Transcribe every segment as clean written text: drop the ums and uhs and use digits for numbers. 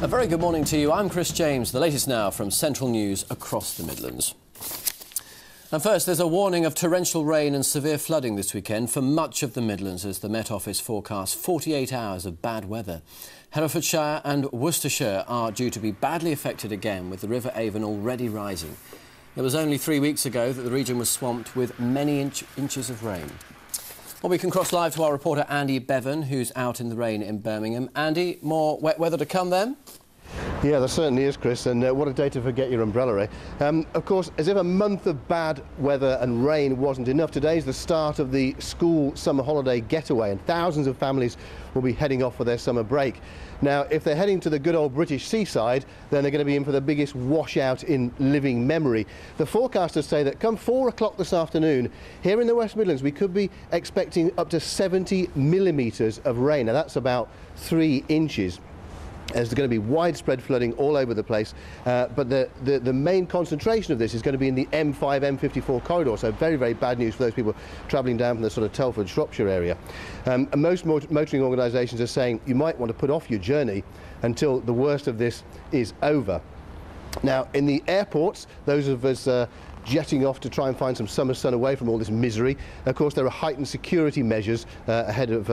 A very good morning to you. I'm Chris James. The latest now from Central News across the Midlands. And first, there's a warning of torrential rain and severe flooding this weekend for much of the Midlands as the Met Office forecasts 48 hours of bad weather. Herefordshire and Worcestershire are due to be badly affected again, with the River Avon already rising. It was only 3 weeks ago that the region was swamped with many inches of rain. Well, we can cross live to our reporter Andy Bevan, who's out in the rain in Birmingham. Andy, more wet weather to come then? Yeah, there certainly is, Chris, and what a day to forget your umbrella, eh? Of course, as if a month of bad weather and rain wasn't enough, today's the start of the school summer holiday getaway, and thousands of families will be heading off for their summer break. Now, if they're heading to the good old British seaside, then they're going to be in for the biggest washout in living memory. The forecasters say that come 4 o'clock this afternoon, here in the West Midlands, we could be expecting up to 70 millimetres of rain. Now, that's about 3 inches. There's going to be widespread flooding all over the place, but the main concentration of this is going to be in the M5, M54 corridor, so very, very bad news for those people travelling down from the sort of Telford, Shropshire area. And most motoring organisations are saying you might want to put off your journey until the worst of this is over. Now, in the airports, those of us jetting off to try and find some summer sun away from all this misery. Of course, there are heightened security measures ahead of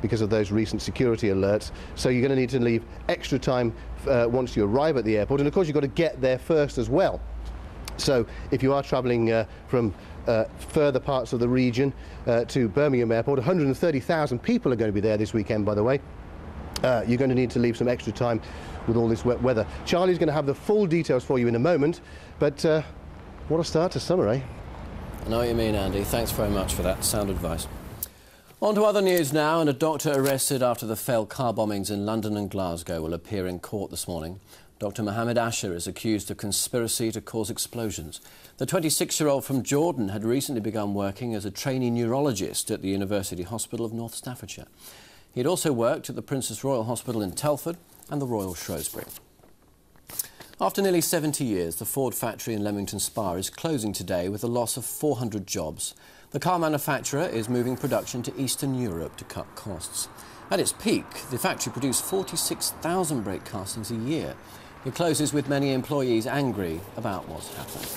because of those recent security alerts. So you're going to need to leave extra time once you arrive at the airport, and of course you've got to get there first as well. So if you are travelling from further parts of the region to Birmingham Airport, 130,000 people are going to be there this weekend, by the way. You're going to need to leave some extra time with all this wet weather. Charlie's going to have the full details for you in a moment, but what a start to summer, eh? I know what you mean, Andy. Thanks very much for that sound advice. On to other news now, and a doctor arrested after the failed car bombings in London and Glasgow will appear in court this morning. Dr Mohammed Asher is accused of conspiracy to cause explosions. The 26-year-old from Jordan had recently begun working as a trainee neurologist at the University Hospital of North Staffordshire. He had also worked at the Princess Royal Hospital in Telford and the Royal Shrewsbury. After nearly 70 years, the Ford factory in Leamington Spa is closing today with a loss of 400 jobs. The car manufacturer is moving production to Eastern Europe to cut costs. At its peak, the factory produced 46,000 brake castings a year. It closes with many employees angry about what's happened.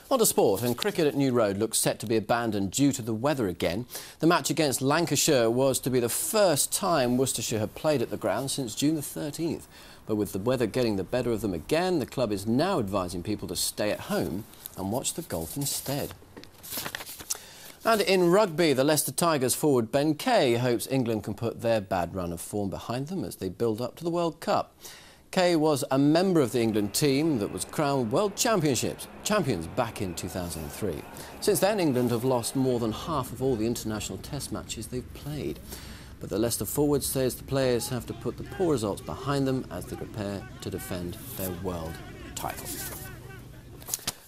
On to sport, and cricket at New Road looks set to be abandoned due to the weather again. The match against Lancashire was to be the first time Worcestershire had played at the ground since June the 13th. But with the weather getting the better of them again, the club is now advising people to stay at home and watch the golf instead. And in rugby, the Leicester Tigers forward Ben Kay hopes England can put their bad run of form behind them as they build up to the World Cup. Kay was a member of the England team that was crowned World Champions back in 2003. Since then, England have lost more than half of all the international test matches they've played. But the Leicester forward says the players have to put the poor results behind them as they prepare to defend their world title.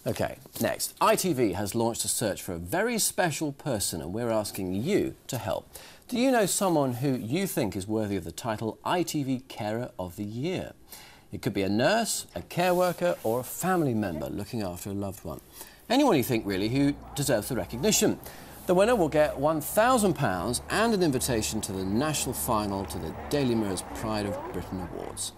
OK, next. ITV has launched a search for a very special person, and we're asking you to help. Do you know someone who you think is worthy of the title ITV Carer of the Year? It could be a nurse, a care worker or a family member looking after a loved one. Anyone you think, really, who deserves the recognition. The winner will get £1,000 and an invitation to the national final to the Daily Mirror's Pride of Britain Awards.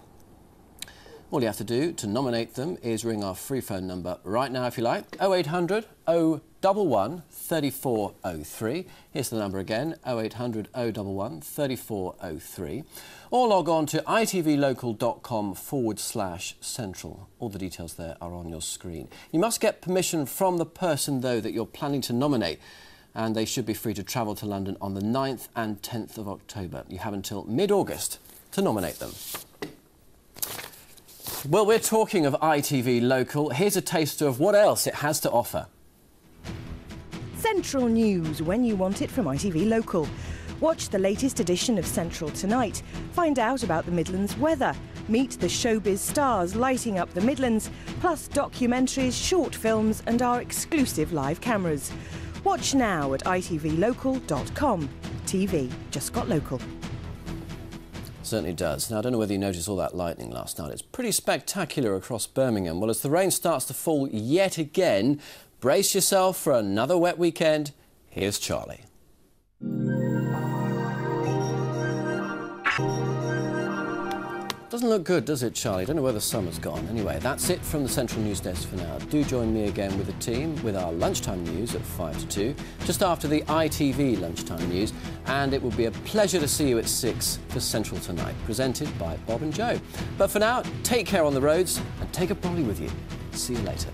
All you have to do to nominate them is ring our free phone number right now if you like, 0800 011 3403. Here's the number again, 0800 011 3403. Or log on to itvlocal.com/central. All the details there are on your screen. You must get permission from the person, though, that you're planning to nominate, and they should be free to travel to London on the 9th and 10th of October. You have until mid-August to nominate them. Well, we're talking of ITV Local. Here's a taster of what else it has to offer. Central News, when you want it from ITV Local. Watch the latest edition of Central tonight. Find out about the Midlands weather. Meet the showbiz stars lighting up the Midlands, plus documentaries, short films and our exclusive live cameras. Watch now at itvlocal.com. TV just got local. Certainly does. Now, I don't know whether you noticed all that lightning last night. It's pretty spectacular across Birmingham. Well, as the rain starts to fall yet again, brace yourself for another wet weekend. Here's Charlie. Doesn't look good, does it, Charlie? Don't know where the summer's gone. Anyway, that's it from the Central News Desk for now. Do join me again with the team with our lunchtime news at 5 to 2, just after the ITV lunchtime news. And it will be a pleasure to see you at 6 for Central Tonight, presented by Bob and Joe. But for now, take care on the roads and take a brolly with you. See you later.